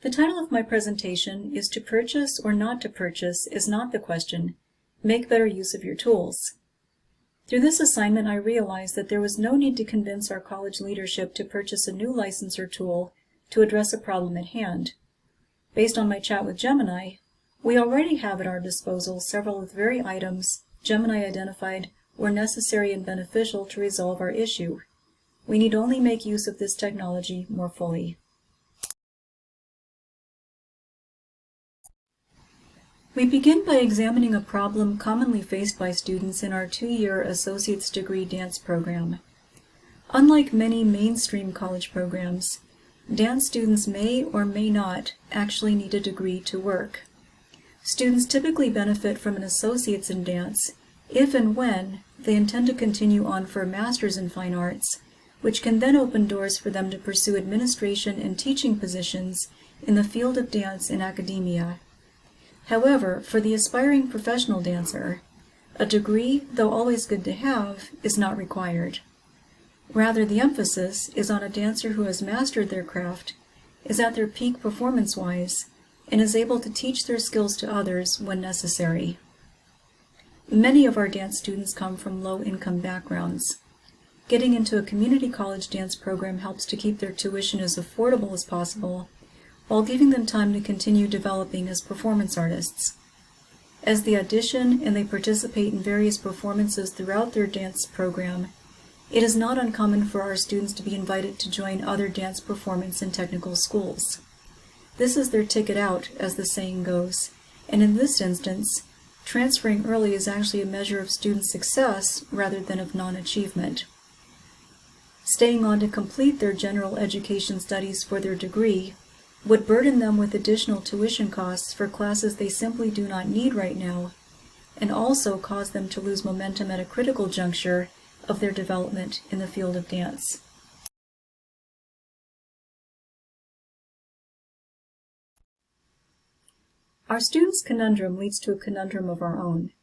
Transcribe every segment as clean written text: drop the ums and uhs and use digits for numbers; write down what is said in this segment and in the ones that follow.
The title of my presentation is "To Purchase or Not to Purchase is Not the Question. Make better use of your tools." Through this assignment, I realized that there was no need to convince our college leadership to purchase a new license or tool to address a problem at hand. Based on my chat with Gemini, we already have at our disposal several of the very items Gemini identified were necessary and beneficial to resolve our issue. We need only make use of this technology more fully. We begin by examining a problem commonly faced by students in our 2-year associate's degree dance program. Unlike many mainstream college programs, dance students may or may not actually need a degree to work. Students typically benefit from an associate's in dance if and when they intend to continue on for a master's in fine arts, which can then open doors for them to pursue administration and teaching positions in the field of dance in academia. However, for the aspiring professional dancer, a degree, though always good to have, is not required. Rather, the emphasis is on a dancer who has mastered their craft, is at their peak performance-wise, and is able to teach their skills to others when necessary. Many of our dance students come from low-income backgrounds. Getting into a community college dance program helps to keep their tuition as affordable as possible, while giving them time to continue developing as performance artists. As they audition and they participate in various performances throughout their dance program, it is not uncommon for our students to be invited to join other dance performance and technical schools. This is their ticket out, as the saying goes, and in this instance, transferring early is actually a measure of student success rather than of non-achievement. Staying on to complete their general education studies for their degree would burden them with additional tuition costs for classes they simply do not need right now, and also cause them to lose momentum at a critical juncture of their development in the field of dance. Our students' conundrum leads to a conundrum of our own.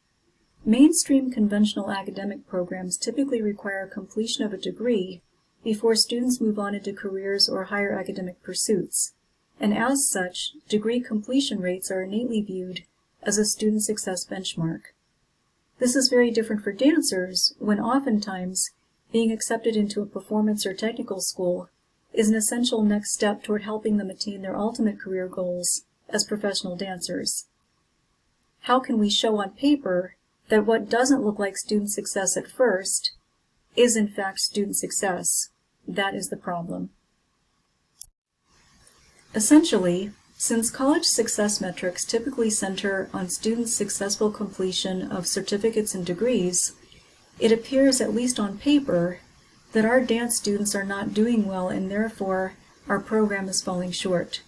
Mainstream conventional academic programs typically require completion of a degree before students move on into careers or higher academic pursuits, and as such, degree completion rates are innately viewed as a student success benchmark. This is very different for dancers, when oftentimes being accepted into a performance or technical school is an essential next step toward helping them attain their ultimate career goals as professional dancers. How can we show on paper that what doesn't look like student success at first is in fact student success? That is the problem. Essentially, since college success metrics typically center on students' successful completion of certificates and degrees, it appears, at least on paper, that our dance students are not doing well and therefore our program is falling short.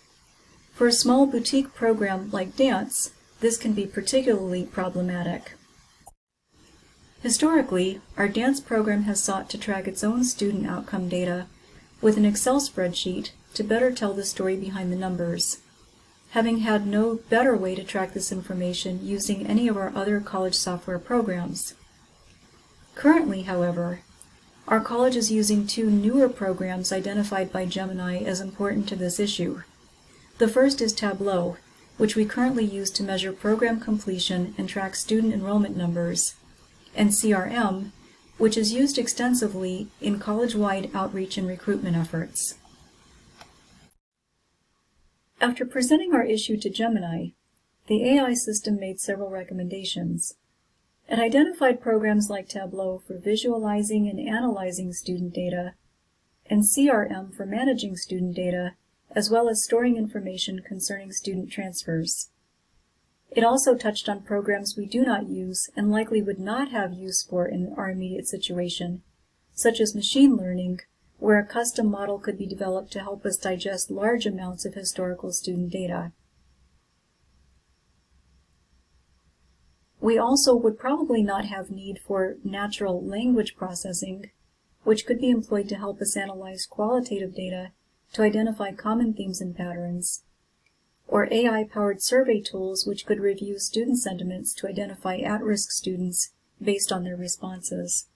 For a small boutique program like dance, this can be particularly problematic. Historically, our dance program has sought to track its own student outcome data with an Excel spreadsheet to better tell the story behind the numbers, having had no better way to track this information using any of our other college software programs. Currently, however, our college is using 2 newer programs identified by Gemini as important to this issue. The first is Tableau, which we currently use to measure program completion and track student enrollment numbers, and CRM, which is used extensively in college-wide outreach and recruitment efforts. After presenting our issue to Gemini, the AI system made several recommendations. It identified programs like Tableau for visualizing and analyzing student data, and CRM for managing student data, as well as storing information concerning student transfers. It also touched on programs we do not use and likely would not have use for in our immediate situation, such as machine learning, where a custom model could be developed to help us digest large amounts of historical student data. We also would probably not have need for natural language processing, which could be employed to help us analyze qualitative data to identify common themes and patterns, or AI-powered survey tools which could review student sentiments to identify at-risk students based on their responses.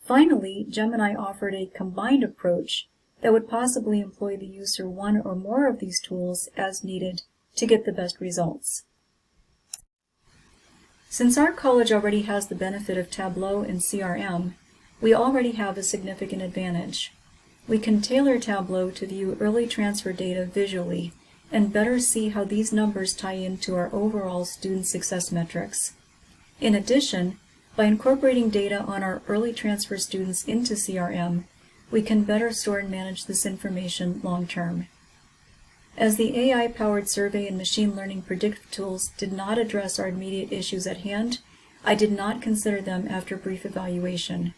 Finally, Gemini offered a combined approach that would possibly employ the use of one or more of these tools as needed to get the best results. Since our college already has the benefit of Tableau and CRM, we already have a significant advantage. We can tailor Tableau to view early transfer data visually and better see how these numbers tie into our overall student success metrics. In addition, by incorporating data on our early transfer students into CRM, we can better store and manage this information long-term. As the AI-powered survey and machine learning predictive tools did not address our immediate issues at hand, I did not consider them after brief evaluation.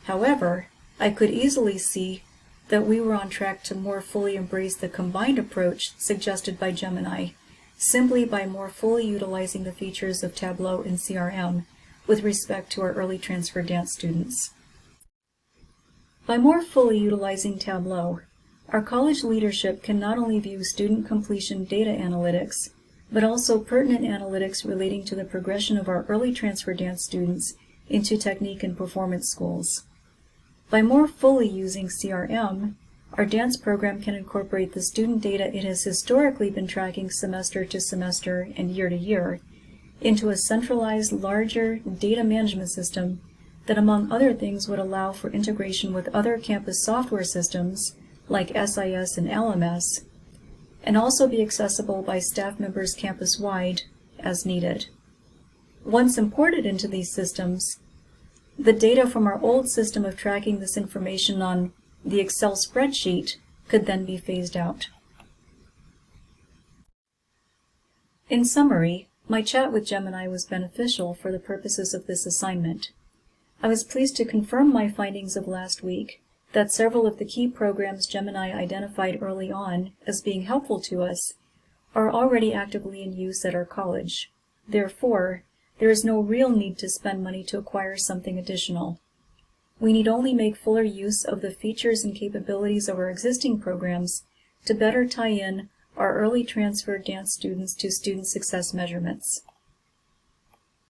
However, I could easily see that we were on track to more fully embrace the combined approach suggested by Gemini, simply by more fully utilizing the features of Tableau and CRM with respect to our early transfer dance students. By more fully utilizing Tableau, our college leadership can not only view student completion data analytics, but also pertinent analytics relating to the progression of our early transfer dance students into technique and performance schools. By more fully using CRM, our dance program can incorporate the student data it has historically been tracking semester to semester and year to year into a centralized, larger data management system that, among other things, would allow for integration with other campus software systems like SIS and LMS, and also be accessible by staff members campus-wide as needed. Once imported into these systems, the data from our old system of tracking this information on the Excel spreadsheet could then be phased out. In summary, my chat with Gemini was beneficial for the purposes of this assignment. I was pleased to confirm my findings of last week, that several of the key programs Gemini identified early on as being helpful to us are already actively in use at our college. Therefore, there is no real need to spend money to acquire something additional. We need only make fuller use of the features and capabilities of our existing programs to better tie in our early transfer dance students to student success measurements.